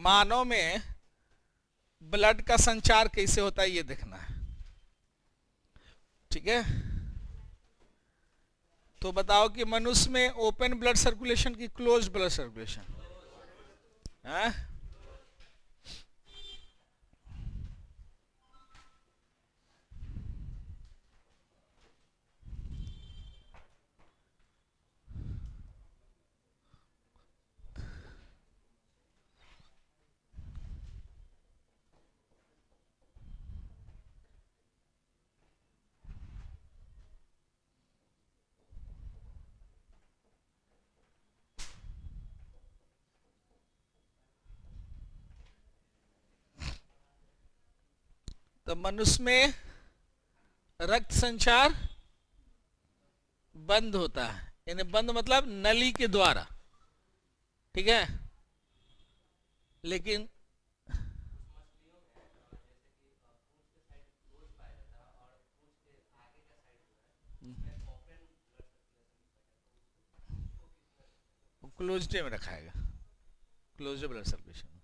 मानव में ब्लड का संचार कैसे होता है ये देखना है, ठीक है। तो बताओ कि मनुष्य में ओपन ब्लड सर्कुलेशन की क्लोज्ड ब्लड सर्कुलेशन है? तो मनुष्य में रक्त संचार बंद होता है, यानी बंद मतलब नली के द्वारा, ठीक है। लेकिन क्लोज्ड में रखाएगा, क्लोज्ड ब्लड सर्कुलेशन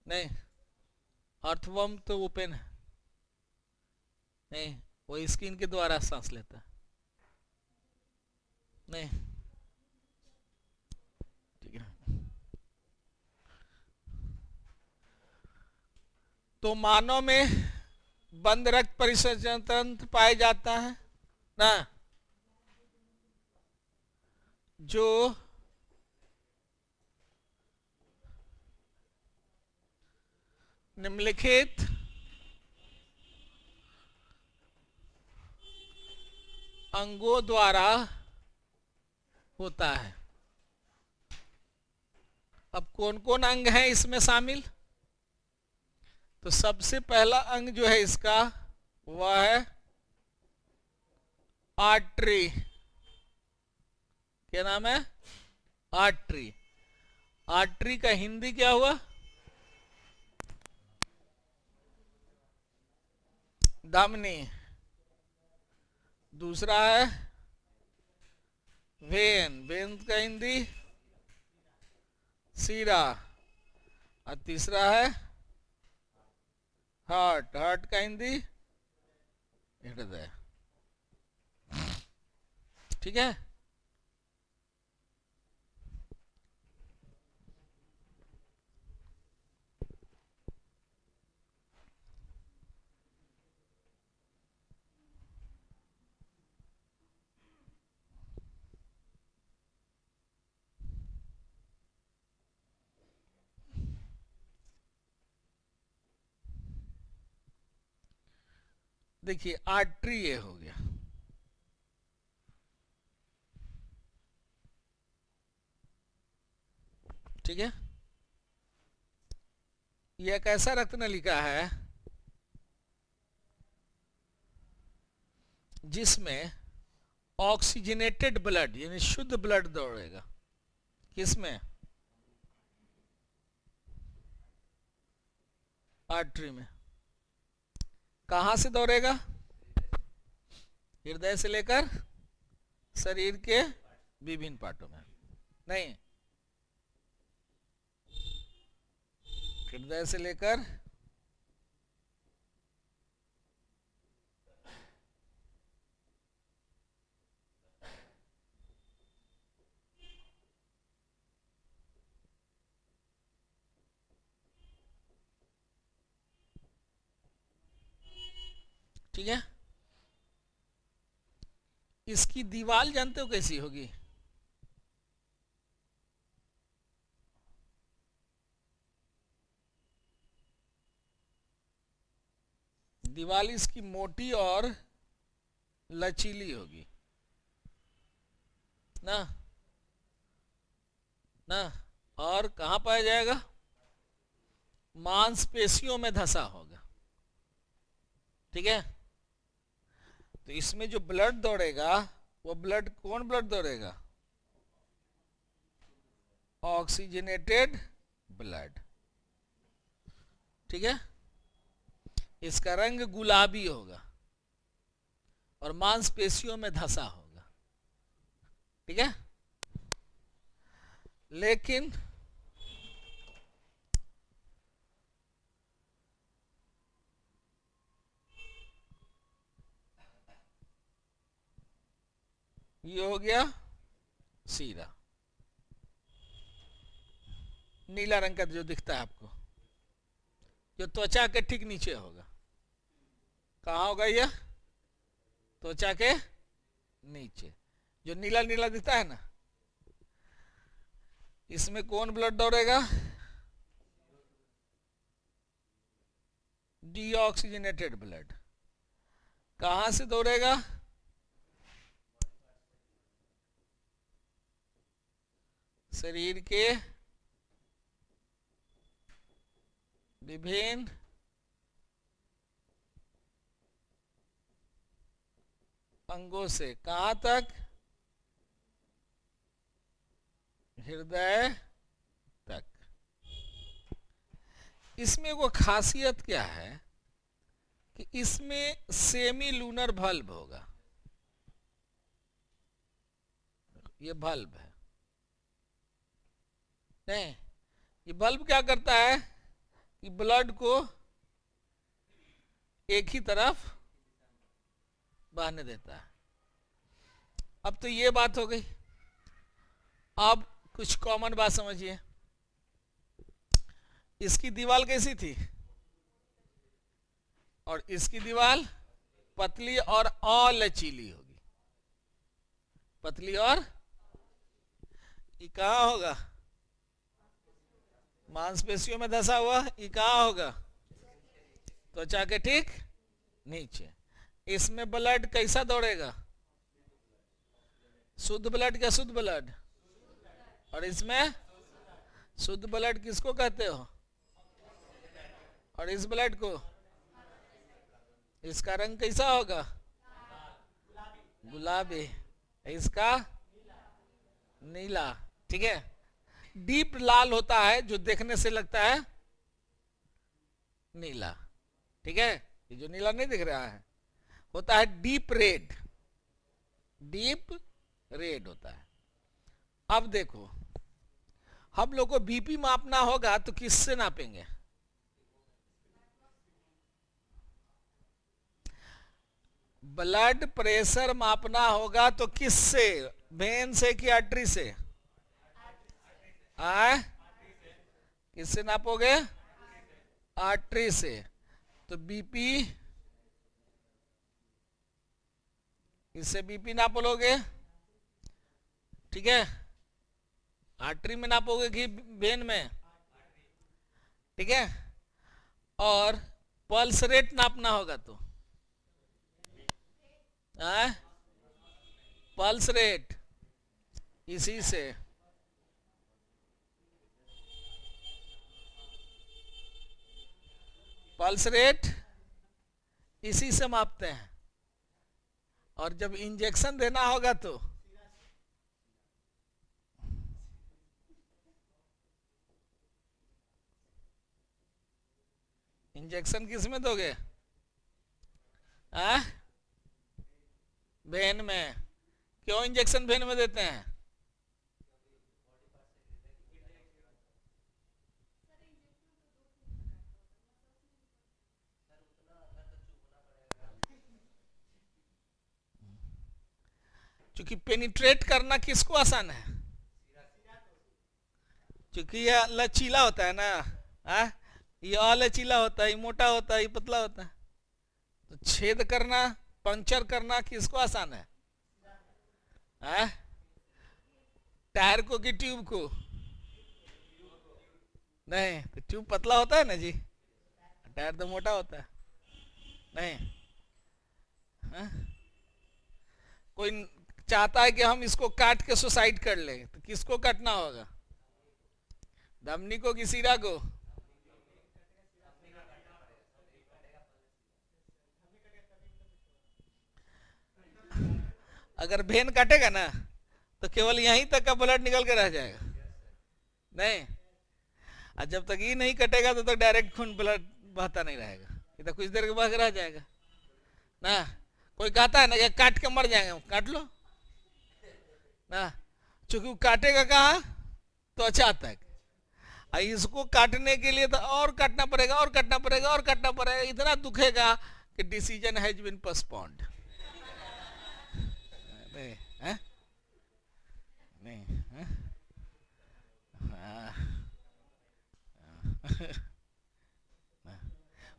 नहीं। अर्थवर्म तो ओपन है, नहीं वो स्किन के द्वारा सांस लेता है, नहीं, ठीक है। तो मानव में बंद रक्त परिसंचरण तंत्र पाया जाता है ना, जो निम्नलिखित अंगों द्वारा होता है। अब कौन कौन अंग हैं इसमें शामिल? तो सबसे पहला अंग जो है इसका वह है आर्टरी। क्या नाम है? आर्टरी। आर्टरी का हिंदी क्या हुआ? धमनी। दूसरा है वेन, वेन का हिंदी सीरा। और तीसरा है हार्ट, हार्ट का हिंदी हृदय, ठीक है। देखिए आर्टरी ये हो गया, ठीक है। यह एक ऐसा रक्त नलिका है जिसमें ऑक्सीजनेटेड ब्लड यानी शुद्ध ब्लड दौड़ेगा। किसमें? आर्टरी में। कहां से दौड़ेगा? हृदय से लेकर शरीर के विभिन्न पार्टों में, नहीं, हृदय से लेकर ठीक है। इसकी दीवार जानते हो कैसी होगी? दीवार इसकी मोटी और लचीली होगी ना, ना। और कहां पाया जाएगा? मांसपेशियों में धंसा होगा, ठीक है। तो इसमें जो ब्लड दौड़ेगा वो ब्लड, कौन ब्लड दौड़ेगा? ऑक्सीजनेटेड ब्लड, ठीक है। इसका रंग गुलाबी होगा और मांसपेशियों में धंसा होगा, ठीक है। लेकिन ये हो गया सीधा नीला रंग का जो दिखता है आपको, जो त्वचा के ठीक नीचे होगा। कहाँ होगा यह? त्वचा के नीचे जो नीला नीला दिखता है ना, इसमें कौन ब्लड दौड़ेगा? Deoxygenated blood. कहां से दौड़ेगा? शरीर के विभिन्न अंगों से। कहां तक? हृदय तक। इसमें वो खासियत क्या है कि इसमें सेमी लूनर बल्ब होगा। ये बल्ब है नहीं, ये बल्ब क्या करता है कि ब्लड को एक ही तरफ बहने देता है। अब तो ये बात हो गई। अब कुछ कॉमन बात समझिए। इसकी दीवार कैसी थी? और इसकी दीवार पतली और लचीली होगी। पतली और ये कहां होगा? मांसपेशियों में धसा हुआ। ये कहां होगा? त्वचा के ठीक नीचे। इसमें ब्लड कैसा दौड़ेगा? शुद्ध ब्लड क्या शुद्ध ब्लड? और इसमें शुद्ध ब्लड किसको कहते हो? और इस ब्लड को, इसका रंग कैसा होगा? गुलाबी। इसका नीला। ठीक है, डीप लाल होता है जो देखने से लगता है नीला। ठीक है, ये जो नीला नहीं दिख रहा है होता है डीप रेड। डीप रेड होता है। अब देखो, हम लोग को बीपी मापना होगा तो किससे नापेंगे? ब्लड प्रेशर मापना होगा तो किससे? वेन से कि आर्टरी से? किससे नापोगे? आर्टरी से। तो बीपी, इससे बीपी नाप लोगे। ठीक है, आर्टरी में नापोगे कि वेन में? ठीक है, और पल्स रेट नापना होगा तो पल्स रेट इसी से। पल्स रेट इसी से मापते हैं। और जब इंजेक्शन देना होगा तो इंजेक्शन किस में दोगे? वेन में। क्यों इंजेक्शन वेन में देते हैं? क्योंकि पेनिट्रेट करना किसको आसान है? क्योंकि यह लचीला होता है ना। ये लचीला होता है, ये मोटा होता है, ये पतला होता है। तो छेद करना, पंक्चर करना किसको आसान है? टायर को कि ट्यूब को? नहीं, तो ट्यूब पतला होता है ना जी, टायर तो मोटा होता है। नहीं, कोई चाहता है कि हम इसको काट के सुसाइड कर ले, तो किसको काटना होगा? धमनी को कि सिरा को? अगर वेन काटेगा ना तो केवल यहीं तक का ब्लड निकल के रह जाएगा। नहीं, और जब तक ये नहीं कटेगा तो डायरेक्ट खून ब्लड बहता नहीं रहेगा। ये तो कुछ देर के बाद रह जाएगा ना। कोई कहता है ना कि काट के मर जाएंगे, काट लो ना, चूंकि काटेगा कहाँ? त्वचा तक। इसको काटने के लिए तो और काटना पड़ेगा, और काटना पड़ेगा, और काटना पड़ेगा। इतना दुखेगा कि डिसीजन हैज बीन पोस्टपोन्ड। नहीं हाँ? हाँ,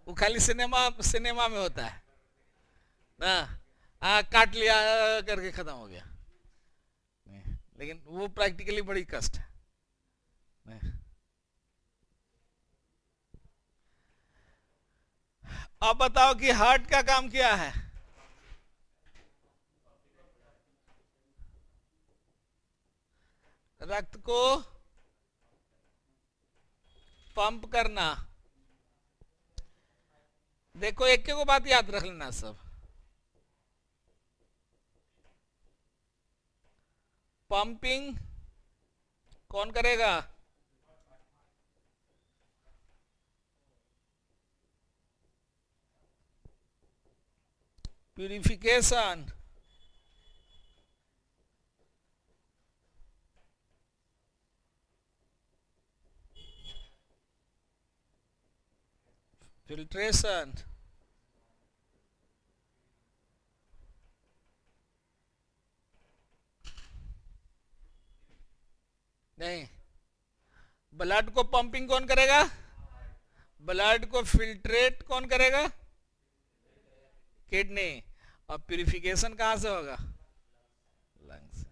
वो खाली सिनेमा सिनेमा में होता है ना। काट लिया करके खत्म हो गया। नहीं, लेकिन वो प्रैक्टिकली बड़ी कष्ट है। नहीं। अब बताओ कि हार्ट का काम क्या है? रक्त को पंप करना। देखो एक को बात याद रख लेना सब। पंपिंग कौन करेगा? प्यूरिफिकेशन फिल्ट्रेशन नहीं। ब्लड को पंपिंग कौन करेगा? ब्लड को फिल्ट्रेट कौन करेगा? किडनी। और प्यूरिफिकेशन कहां से होगा? लंग्स।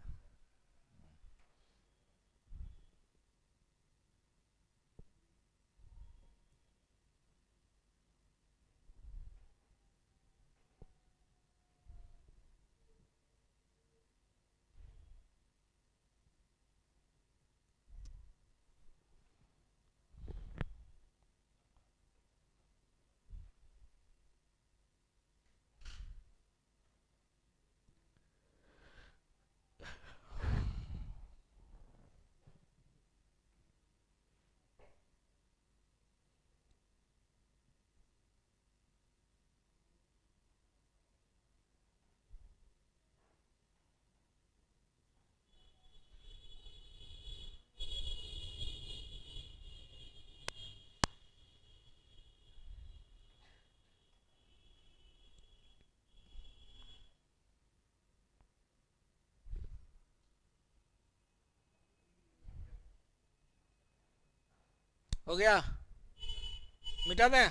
हो गया? मिटा दें?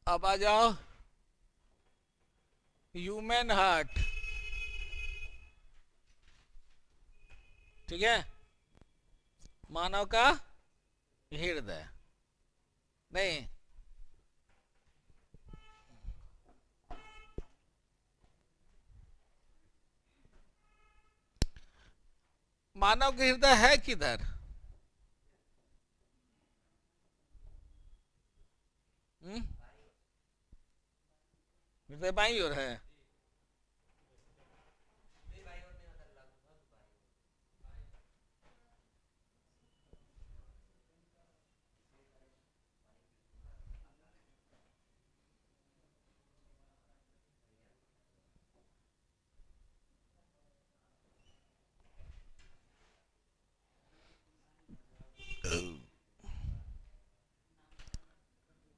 अब आ जाओ ह्यूमन हार्ट। ठीक है, मानव का हृदय। नहीं, मानव का हृदय है किधर? हृदय बाईं ओर है।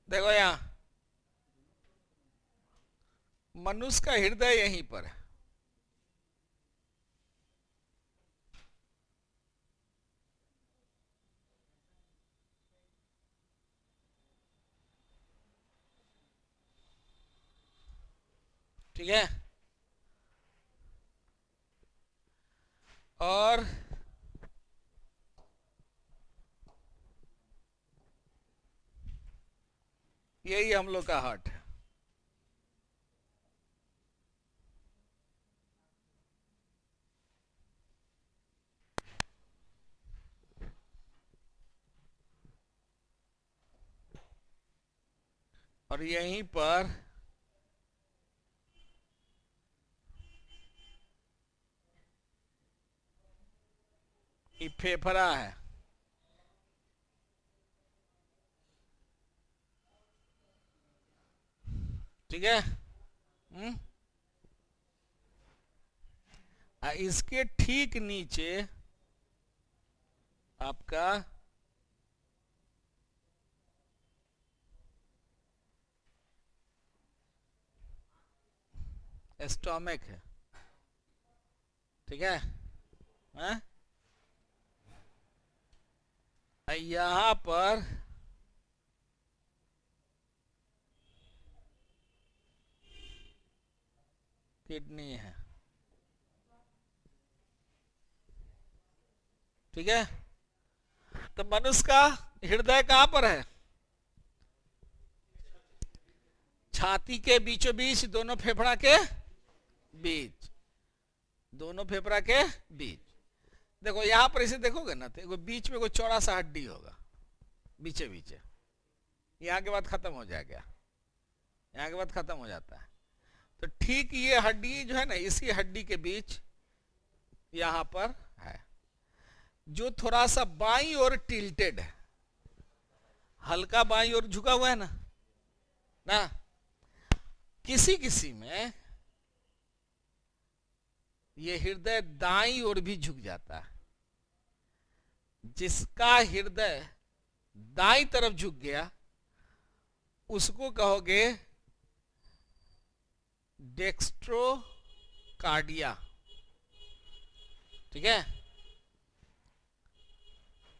देखो यहाँ मनुष्य का हृदय यहीं पर है। ठीक है, और यही हम लोग का हार्ट है। और यहीं पर ये फेफड़ा है। ठीक है, इसके ठीक नीचे आपका स्टोमक है, ठीक है, हैं? यहां पर किडनी है, ठीक है। तो मनुष्य का हृदय कहां पर है? छाती के बीचों बीच, दोनों फेफड़ा के बीच, दोनों फेफड़ा के बीच। देखो यहां पर इसे देखोगे ना तो बीच में कोई चौड़ा सा हड्डी होगा, बीचे बीचे, यहाँ के बाद खत्म हो जाएगा, यहाँ के बाद खत्म हो जाता है। तो ठीक ये हड्डी जो है ना, इसी हड्डी के बीच यहां पर है, जो थोड़ा सा बाईं ओर टिल्टेड है, हल्का बाईं ओर झुका हुआ है ना। किसी किसी में ये हृदय दाईं ओर भी झुक जाता है। जिसका हृदय दाईं तरफ झुक गया उसको कहोगे डेक्स्ट्रोकार्डिया, ठीक है।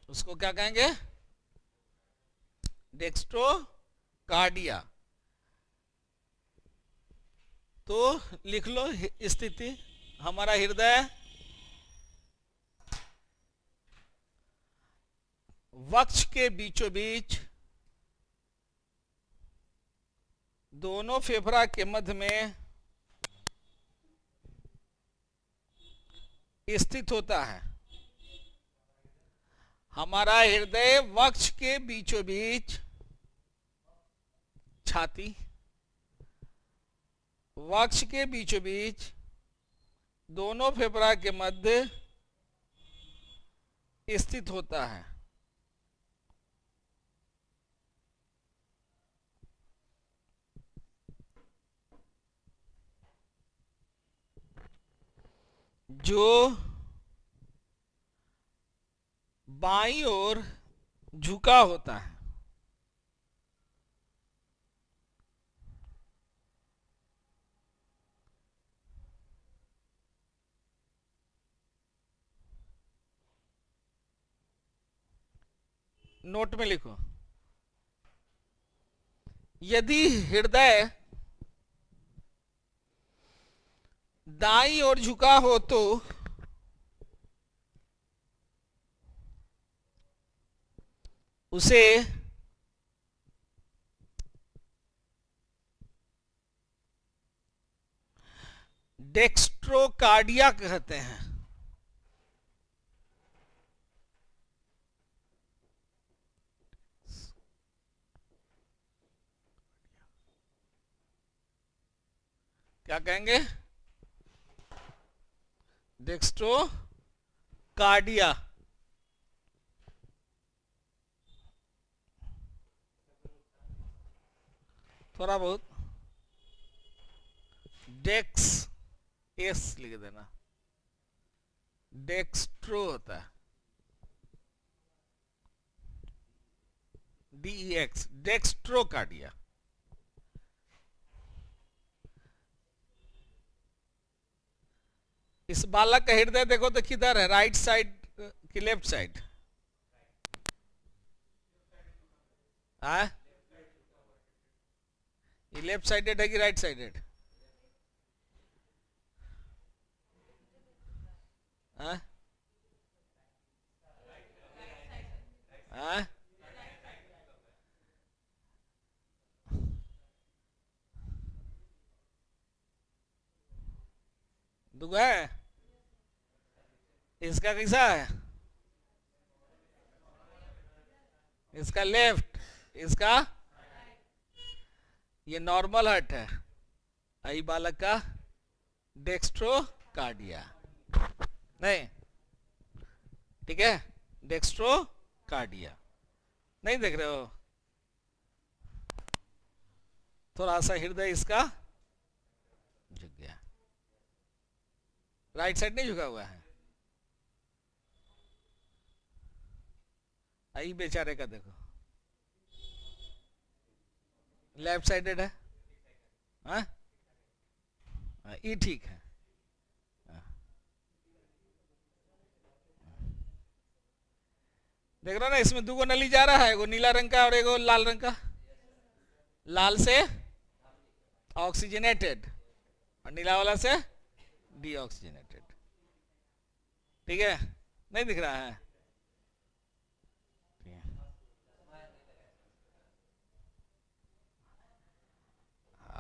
उसको क्या कहेंगे? डेक्स्ट्रोकार्डिया। तो लिख लो स्थिति, हमारा हृदय वक्ष के बीचों बीच, दोनों फेफड़ा के मध्य में स्थित होता है। हमारा हृदय वक्ष के बीचों बीच, छाती, वक्ष के बीचों बीच, दोनों फेफड़ा के मध्य स्थित होता है। जो बाईं ओर झुका होता है। नोट में लिखो, यदि हृदय दाईं ओर झुका हो तो उसे डेक्स्ट्रोकार्डिया कहते हैं। क्या कहेंगे? डेक्स्ट्रोकार्डिया। थोड़ा बहुत डेक्स एस लिख देना, डेक्स्ट्रो होता है DEX, डेक्स्ट्रोकार्डिया। इस बालक का हृदय देखो तो किधर है, राइट साइड की लेफ्ट साइड? ये लेफ्ट साइडेड है कि राइट साइडेड? दुगो है। इसका कैसा है? इसका लेफ्ट, इसका ये नॉर्मल हार्ट है। आई बालक का डेक्स्ट्रोकार्डिया नहीं, ठीक है, डेक्स्ट्रोकार्डिया। नहीं देख रहे हो? थोड़ा सा हृदय इसका झुक गया, राइट साइड नहीं झुका हुआ है। आई बेचारे का देखो, लेफ्ट साइडेड है। हाँ ये ठीक है। देख रहे हो ना, इसमें दो नली जा रहा है, एगो नीला रंग का और एगो लाल रंग का। लाल से ऑक्सीजनेटेड और नीला वाला से डीऑक्सीजनेटेड। ठीक है, नहीं दिख रहा है?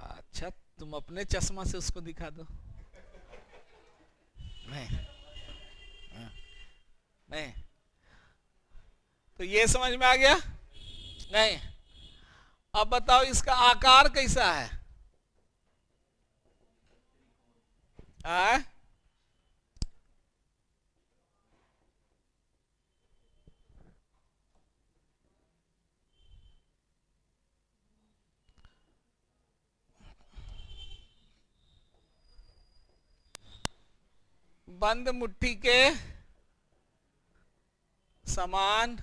अच्छा, तुम अपने चश्मा से उसको दिखा दो। नहीं, नहीं, तो ये समझ में आ गया? नहीं। अब बताओ इसका आकार कैसा है? आ? बंद मुट्ठी के समान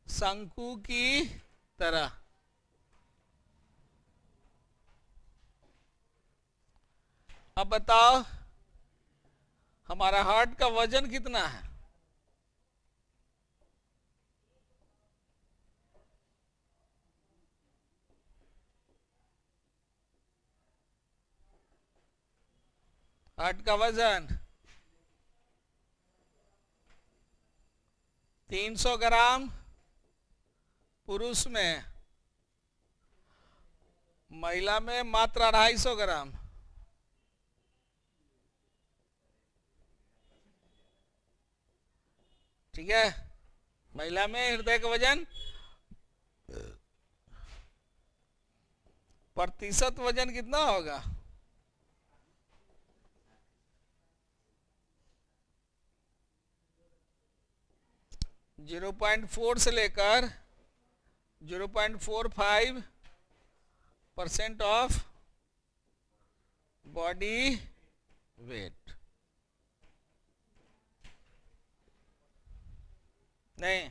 शंकु की तरह। अब बताओ हमारा हार्ट का वजन कितना है? हार्ट का वजन 300 ग्राम पुरुष में, महिला में मात्र 250 ग्राम। ठीक है, महिला में हृदय का वजन प्रतिशत वजन कितना होगा? 0.4 से लेकर 0.45% ऑफ बॉडी वेट। नहीं,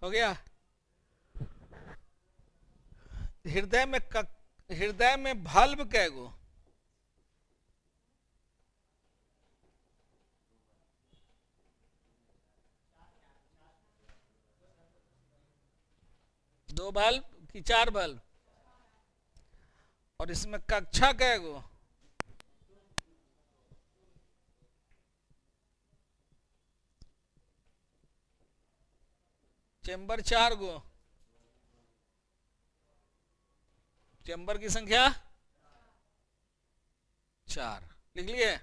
हो गया? हृदय में भल्ब कैगो? दो बल्ब कि 4 बल्ब? और इसमें कक्षा कैगो? चेंबर 4 गो। चेंबर की संख्या 4 लिख लिए।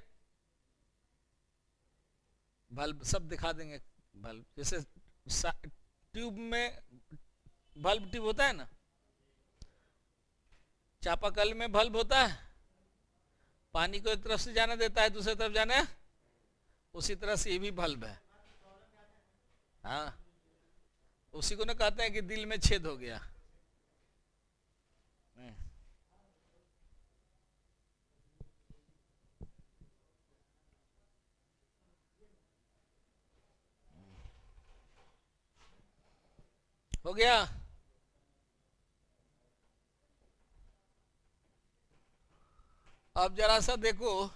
बल्ब सब दिखा देंगे। बल्ब जैसे ट्यूब में बल्ब ट्यूब होता है ना, चापाकल में बल्ब होता है, पानी को एक तरफ से जाने देता है दूसरी तरफ जाने, उसी तरह से ये भी बल्ब है। हाँ, उसी को ना कहते हैं कि दिल में छेद हो गया। हो गया? अब जरा सा देखो,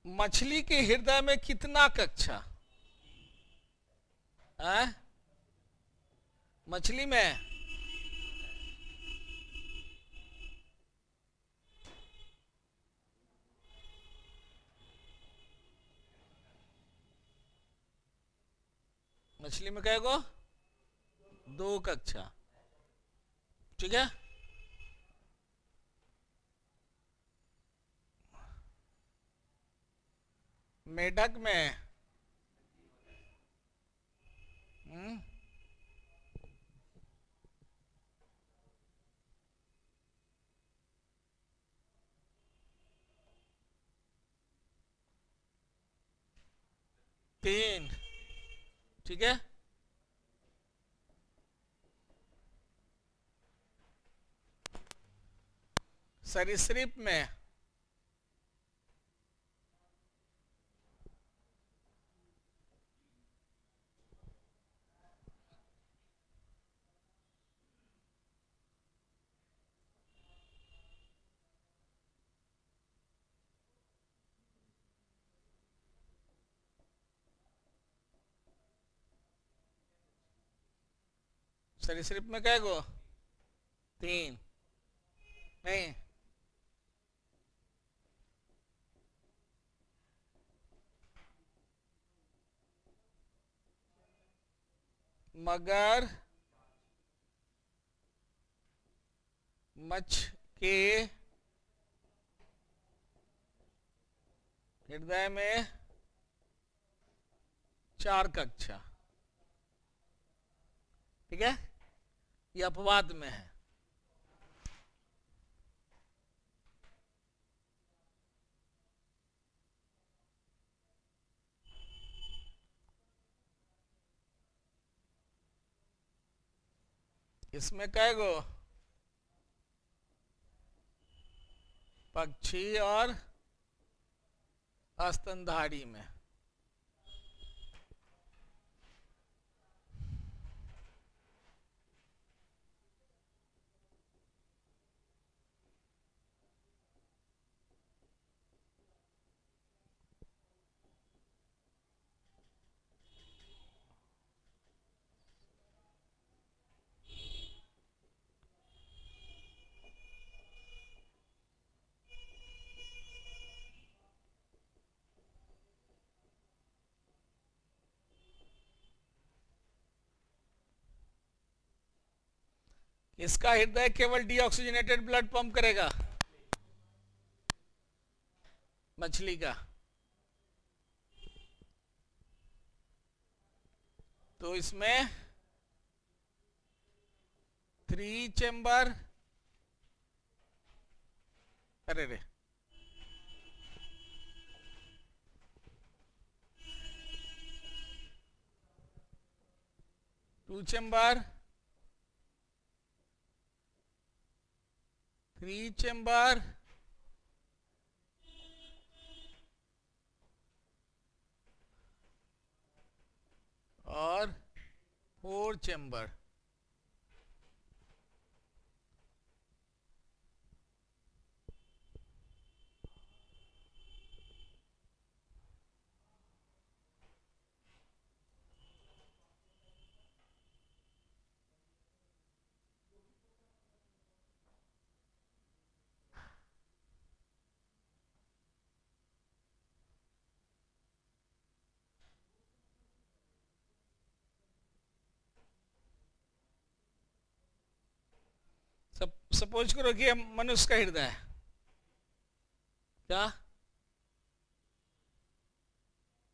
मछली के हृदय में कितना कक्षा है? मछली में मछली में कहेगो 2 कक्षा। ठीक है, मेढक में 3, ठीक है। सरीसृप में सरीसृप में क्या गो 3 नहीं, मगर मच्छ के हृदय में 4 कक्षा, ठीक है। ये अपवाद में है। इसमें क्या गो पक्षी और स्तनधारी में इसका हृदय केवल डीऑक्सीजनेटेड ब्लड पंप करेगा, मछली का। तो इसमें 3 चेम्बर, अरे रे 2 चेम्बर, 3 चेम्बर और 4 चेम्बर। सपोज करो कि मनुष्य का हृदय है, क्या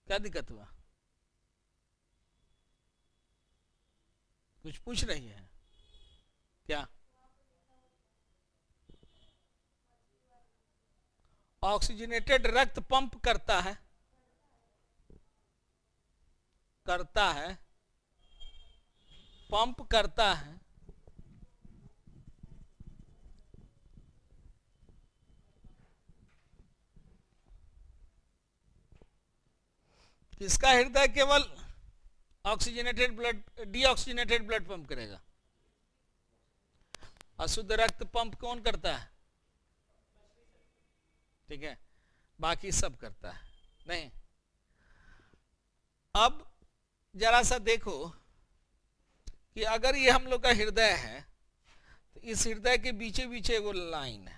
क्या दिक्कत हुआ? कुछ पूछ रही है क्या? ऑक्सीजनेटेड रक्त पंप करता है, करता है, पंप करता है। किसका हृदय केवल oxygenated blood, deoxygenated blood pump करेगा? अशुद्ध रक्त पंप कौन करता है? ठीक है, बाकी सब करता है नहीं। अब जरा सा देखो कि अगर ये हम लोग का हृदय है तो इस हृदय के बीचे बीचे वो लाइन है,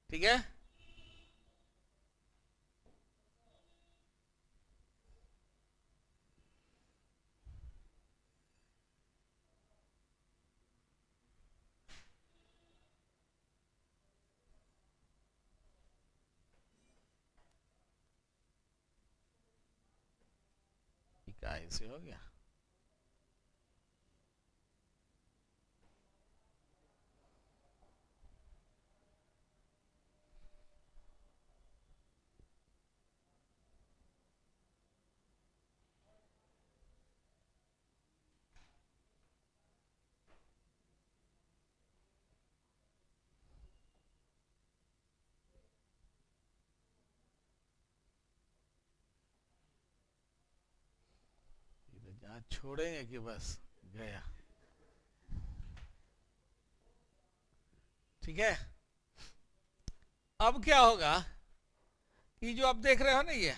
ठीक है। इकाई से हो गया। आज छोड़ेंगे कि बस गया? ठीक है। अब क्या होगा कि जो आप देख रहे हो ना, ये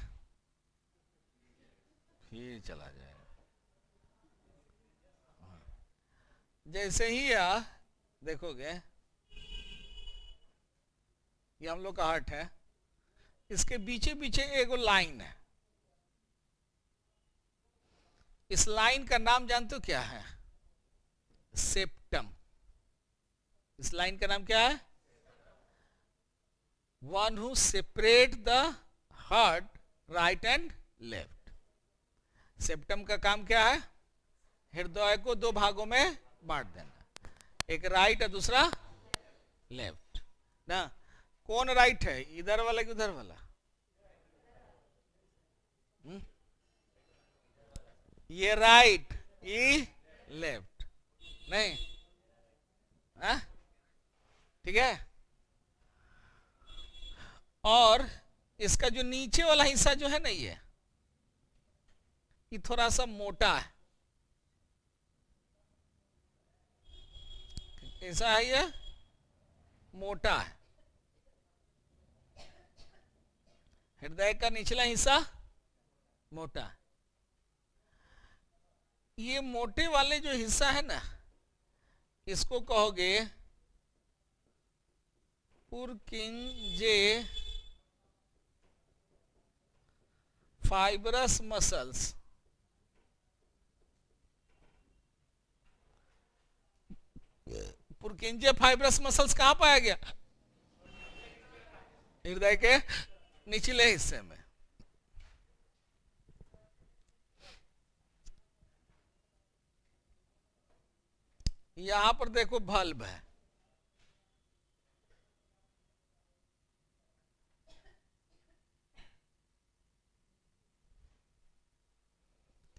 फिर चला जाएगा। जैसे ही देखोगे, ये हम लोग का हार्ट है, इसके पीछे पीछे एगो लाइन है। इस लाइन का नाम जानते हो क्या है? सेप्टम। इस लाइन का नाम क्या है? One who separate the heart right and left. Septum का काम क्या है? हृदय को दो भागों में बांट देना, एक राइट है, दूसरा लेफ्ट ना। कौन राइट है, इधर वाला कि उधर वाला? ये राइट, ये लेफ्ट, नहीं? हाँ, ठीक है। और इसका जो नीचे वाला हिस्सा जो है ना, ये थोड़ा सा मोटा है। ऐसा है, ये मोटा है। हृदय का निचला हिस्सा मोटा है। ये मोटे वाले जो हिस्सा है ना, इसको कहोगे पुरकिंजे फाइब्रस मसल्स। पुरकिंजे फाइब्रस मसल्स कहां पाया गया? हृदय के निचले हिस्से में। यहां पर देखो बल्ब है,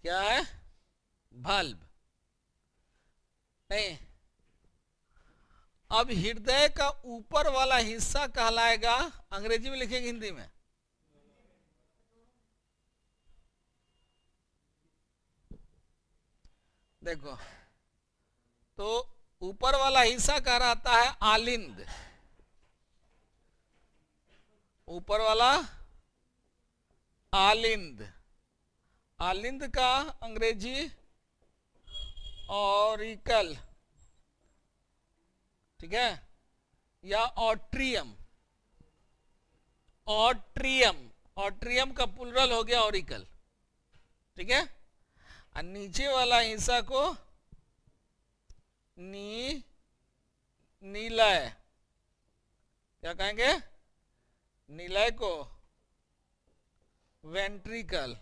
क्या है? बल्ब नहीं। अब हृदय का ऊपर वाला हिस्सा कहलाएगा, अंग्रेजी में लिखेंगे हिंदी में, देखो तो ऊपर वाला हिस्सा कहलाता है आलिंद। ऊपर वाला आलिंद। आलिंद का अंग्रेजी ऑरिकल, ठीक है, या ऑट्रियम। ऑट्रियम, ऑट्रियम का प्लुरल हो गया ऑरिकल, ठीक है। और नीचे वाला हिस्सा को नीलय, क्या कहेंगे? नीलय को वेंट्रिकल।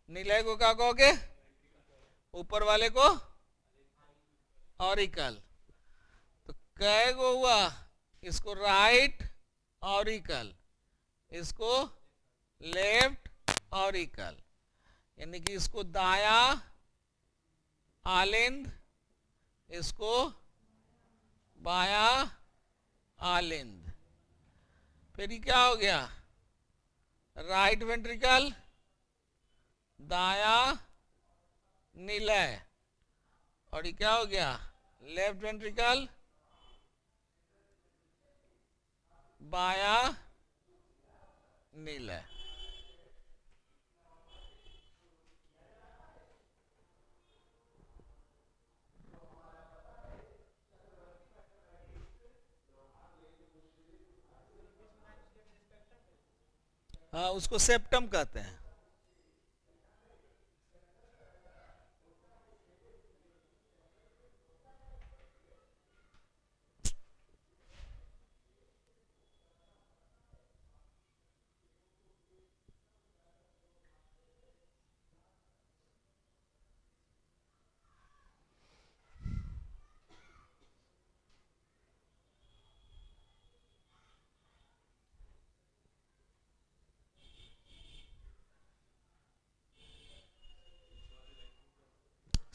नीलय को क्या कहोगे? ऊपर वाले को ऑरिकल। तो कै गो हुआ? इसको राइट ऑरिकल, इसको लेफ्ट ऑरिकल, यानी कि इसको दाया आलिंद, इसको बाया आलिंद। फिर ये क्या हो गया? राइट वेंट्रिकल, दाया नीलय। और ये क्या हो गया? लेफ्ट वेंट्रिकल, बाया नीलय। हाँ, उसको सेप्टम कहते हैं।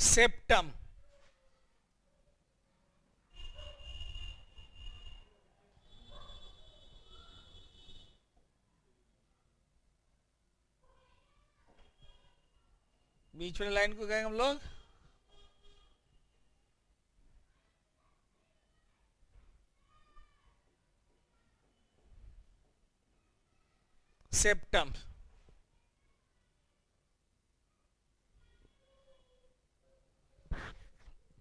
सेप्टम। बीच वाली लाइन को कहेंगे हम लोग सेप्टम।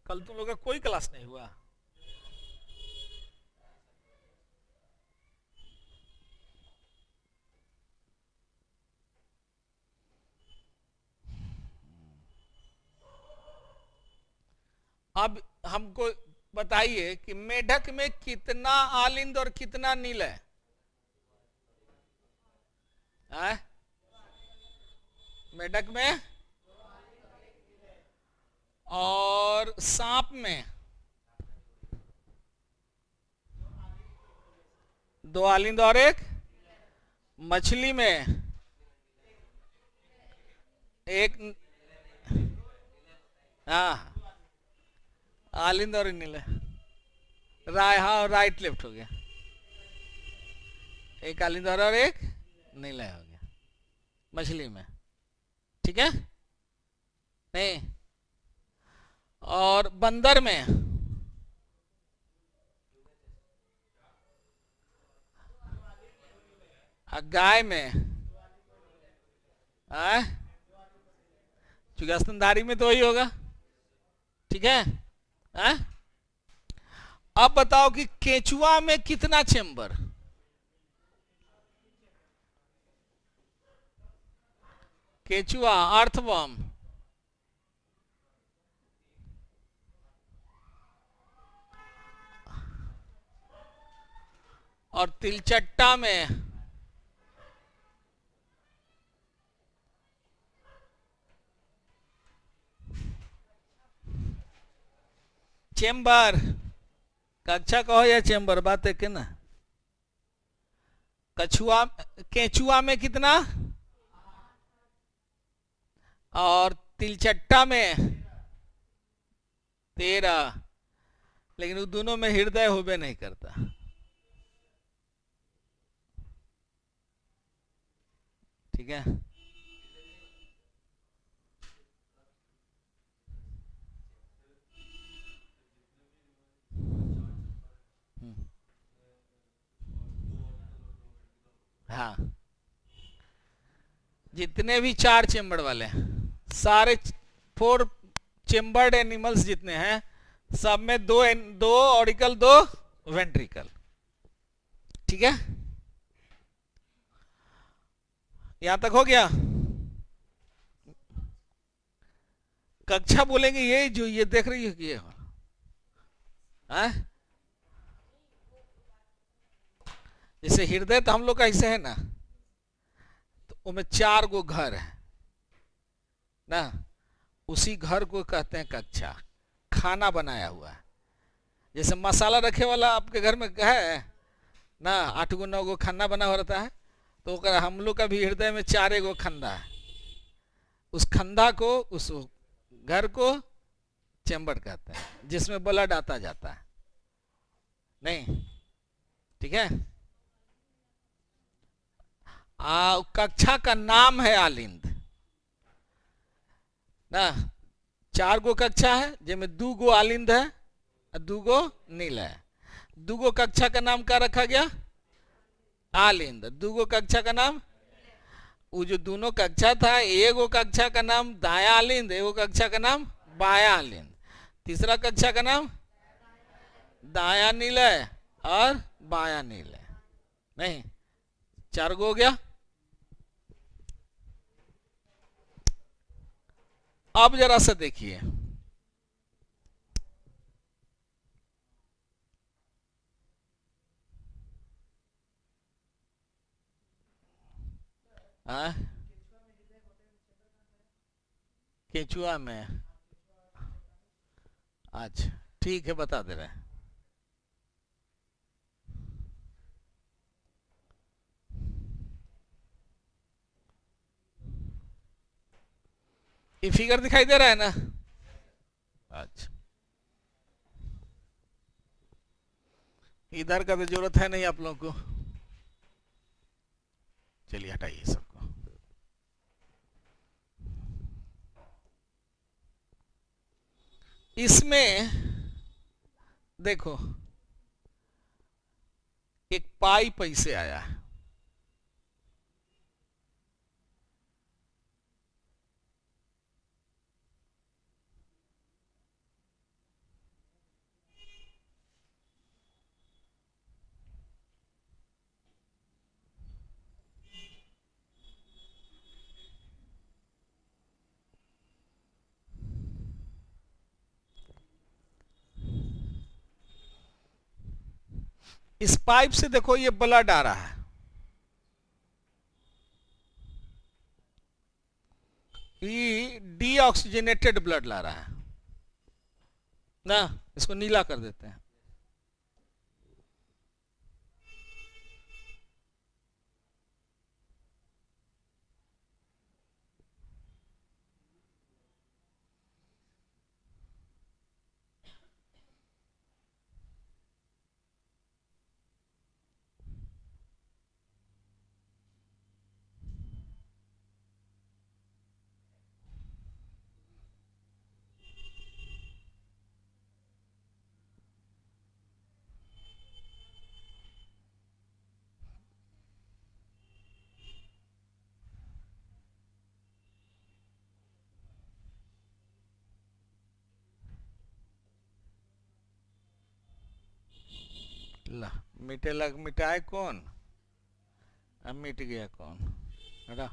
कल तुम लोग का कोई क्लास नहीं हुआ? अब हमको बताइए कि मेढक में कितना आलिंद और कितना नील है? मेढक में और सांप में 2 आलिंद और 1, मछली में 1, हाँ आलिंद और नील है। हाँ राइट लेफ्ट हो गया, 1 आलिंद और 1 नीला हो गया मछली में, ठीक है नहीं? और बंदर में गाय में चूंकि स्तनधारी में तो वही होगा, ठीक है? अब बताओ कि केचुआ में कितना चेंबर? केचुआ अर्थवर्म और तिलचट्टा में चेंबर, कक्षा कहो या चेंबर, बात है कि ना? कछुआ केचुआ में कितना और तिलचट्टा में 13, लेकिन उन दोनों में हृदय होबे नहीं करता, ठीक है? हाँ जितने भी 4 चेंबर वाले हैं, सारे 4 चेंबर्ड एनिमल्स जितने हैं, सब में 2 ऑरिकल 2 वेंट्रिकल, ठीक है? यहां तक हो गया? कक्षा बोलेंगे ये जो ये देख रही है कि ये जैसे हृदय तो हम लोग का ऐसे है ना, तो उनमें 4 गो घर है ना, उसी घर को कहते हैं कक्षा, खाना बनाया हुआ है। जैसे मसाला रखे वाला आपके घर में है ना, 8 गो 9 गो खाना बना हुआ रहता है, तो हम लोग का भी हृदय में 4 गो खंदा है। उस खंदा को, उस घर को चैम्बर कहते हैं, जिसमें ब्लड आता जाता है, नहीं? ठीक है? कक्षा का नाम है आलिंद ना। 4 गो कक्षा है, जिसमें 2 गो आलिंद है और 2 गो नील है। 2 गो कक्षा का नाम क्या रखा गया? आलिंद। 2 गो कक्षा का नाम, वो जो दोनों कक्षा था, एगो कक्षा का नाम दाया आलिंद, एगो कक्षा का नाम बाया आलिंद, तीसरा कक्षा का नाम दाया नीलय और बाया नीलय, नहीं? 4 गो हो गया। अब जरा सा देखिए, केचुआ में, अच्छा ठीक है, बता दे रहे हैं। ये फिगर दिखाई दे रहा है ना? अच्छा, इधर का तो जरूरत है नहीं आप लोगों को, चलिए हटाइए सबको। इसमें देखो एक पाइप ऐसे आया है, इस पाइप से देखो ये ब्लड आ रहा है, ये डीऑक्सीजनेटेड ब्लड ला रहा है ना, इसको नीला कर देते हैं। ला मिटाए कौन, अब मिट गया कौन, हटा।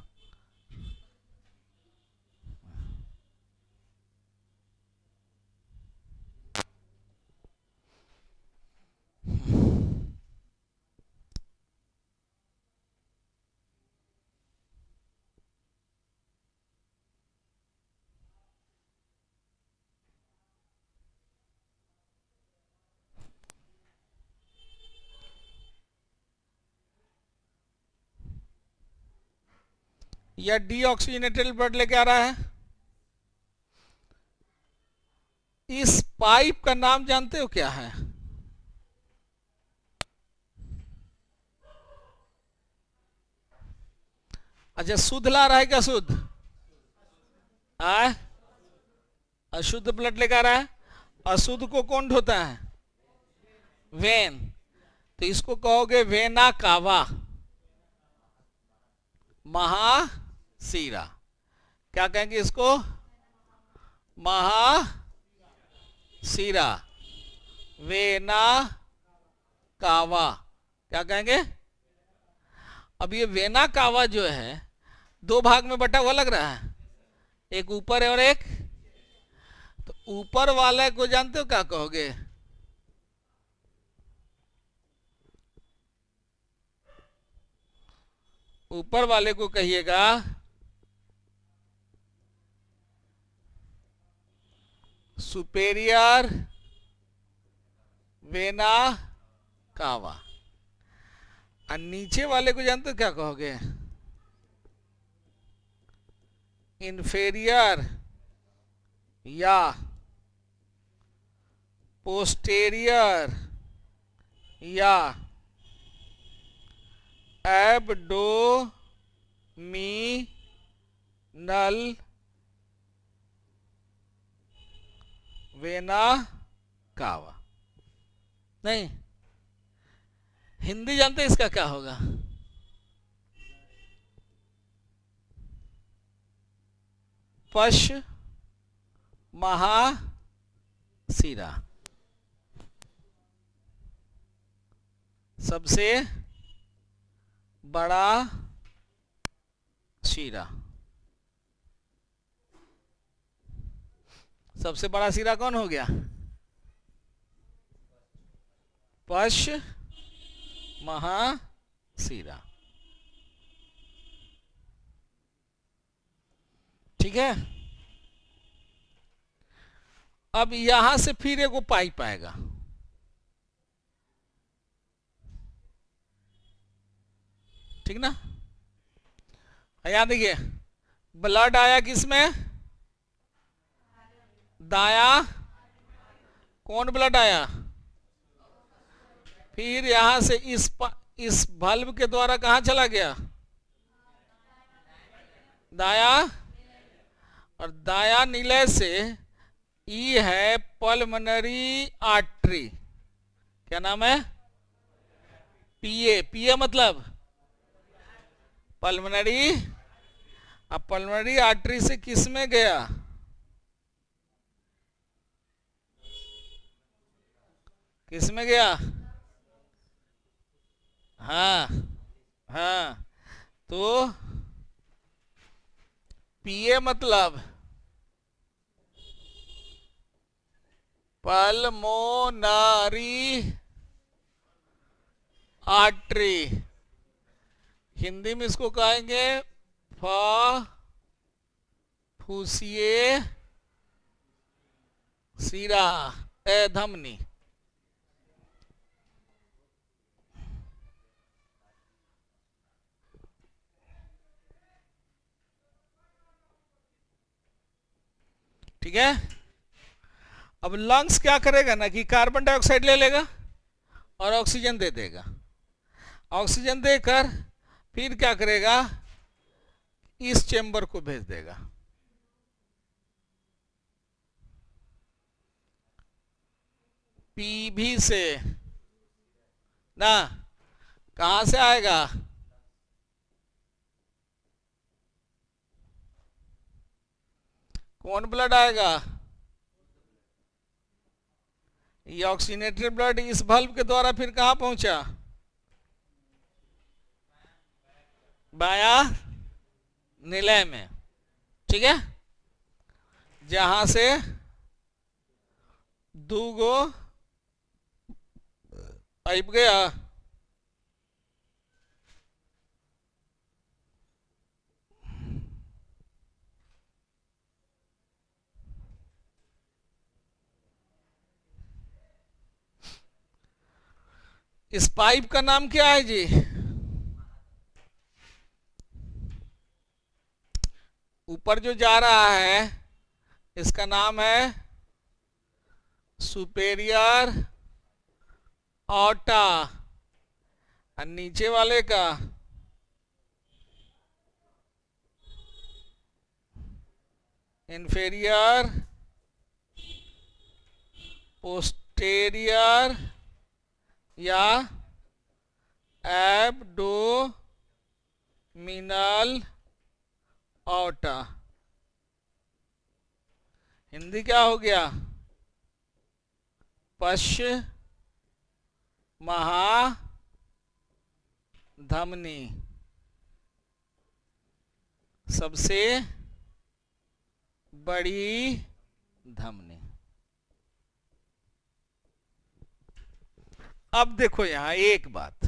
या डीऑक्सीजनेटेड ब्लड लेके आ रहा है। इस पाइप का नाम जानते हो क्या है? अच्छा, शुद्ध ला रहा है क्या? शुद्ध आए, अशुद्ध ब्लड लेकर आ रहा है। अशुद्ध को कौन ढोता है? वेन। तो इसको कहोगे वेना कावा, महासीरा। क्या कहेंगे इसको? महासीरा, वेना कावा। क्या कहेंगे? अब ये वेना कावा जो है दो भाग में बटा हुआ लग रहा है, एक ऊपर है और एक, तो ऊपर वाले को जानते हो क्या कहोगे? ऊपर वाले को कहिएगा सुपेरियर वेना कावा, और नीचे वाले को जानते हो क्या कहोगे? इन्फेरियर या पोस्टेरियर या एब्डोमिनल वेना कावा। नहीं, हिंदी जानते इसका क्या होगा? पश महासीरा, सबसे बड़ा शीरा। सबसे बड़ा शीरा कौन हो गया? पश महासीरा। ठीक है। अब यहां से फिर एक पाइप आएगा, ठीक ना? यहां देखिए, ब्लड आया किसमें? दाया। कौन ब्लड आया? फिर यहां से इस बल्ब के द्वारा कहां चला गया? दाया। और दाया निलय से ई है पल्मनरी आर्टरी, क्या नाम है? पीए। पीए मतलब पल्मनरी। अब पल्मनरी आर्टरी से किस में गया? किस में गया? हाँ हाँ, तो पीए मतलब पल्मोनरी आर्टरी। हिंदी में इसको कहेंगे फुफ्फुसीय सिरा धमनी। ठीक है। अब लंग्स क्या करेगा ना कि कार्बन डाइऑक्साइड ले लेगा और ऑक्सीजन दे देगा। ऑक्सीजन देकर फिर क्या करेगा? इस चेंबर को भेज देगा। पीवी से ना कहां से आएगा? कौन ब्लड आएगा? ये ऑक्सीजनेटेड ब्लड इस बल्ब के द्वारा फिर कहां पहुंचा? बाया निलय में। ठीक है, जहां से दूगो पाइप गया, इस पाइप का नाम क्या है जी? ऊपर जो जा रहा है इसका नाम है सुपेरियर ऑर्टा, और नीचे वाले का इंफेरियर पोस्टेरियर या एब्डोमिनल ऑर्टा। हिंदी क्या हो गया? पश्च महाधमनी, सबसे बड़ी धमनी। अब देखो यहां एक बात,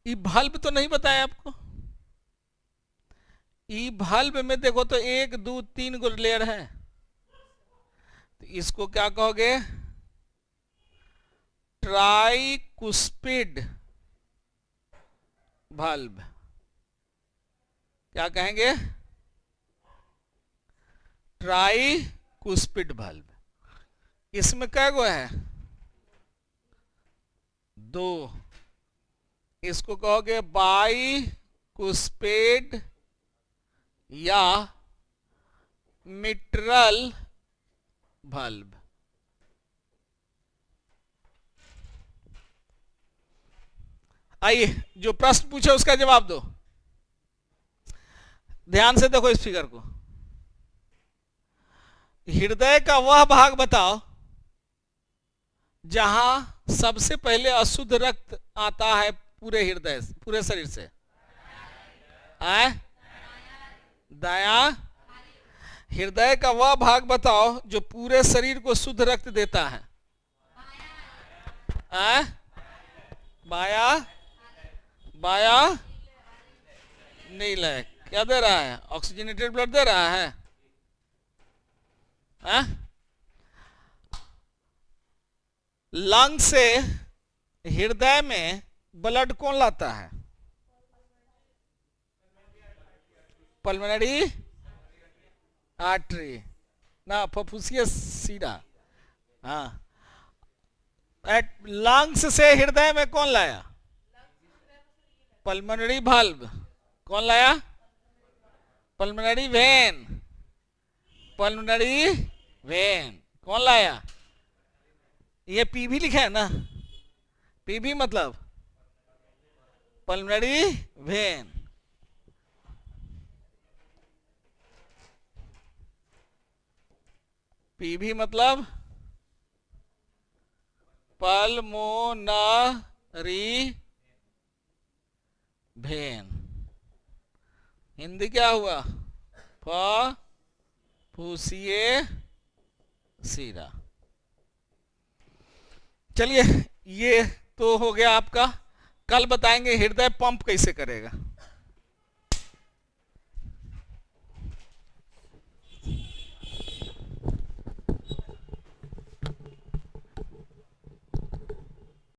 ई बल्ब तो नहीं बताया आपको। ई बल्ब में देखो तो 1 2 3 गो लेयर है, तो इसको क्या कहोगे? ट्राइकुस्पिड बल्ब। क्या कहेंगे? ट्राइकुस्पिड बल्ब। इसमें क्या गो है? 2। इसको कहोगे बाइकुस्पिड या मिट्रल बल्ब। आइए जो प्रश्न पूछे उसका जवाब दो। ध्यान से देखो इस फिगर को। हृदय का वह भाग बताओ जहां सबसे पहले अशुद्ध रक्त आता है पूरे हृदय, पूरे शरीर से। आए दाया। हृदय का वह भाग बताओ जो पूरे शरीर को शुद्ध रक्त देता है। आए बाया। बाया नील है। क्या दे रहा है? ऑक्सीजनेटेड ब्लड दे रहा है। लंग से हृदय में ब्लड कौन लाता है? पल्मोनरी आर्टरी ना फुफ्फुसीय सिरा। हाँ, लंग्स से हृदय में कौन लाया? Pulmonary bulb. कौन लाया? Pulmonary vein. Pulmonary vein. कौन लाया? ये पीवी लिखा है ना, पीवी मतलब पल्मोनरी वेन। पीवी मतलब पल्मोनरी वेन। हिंदी क्या हुआ? फुफ्फुसीय सीरा। चलिए ये तो हो गया आपका। कल बताएंगे हृदय पंप कैसे करेगा।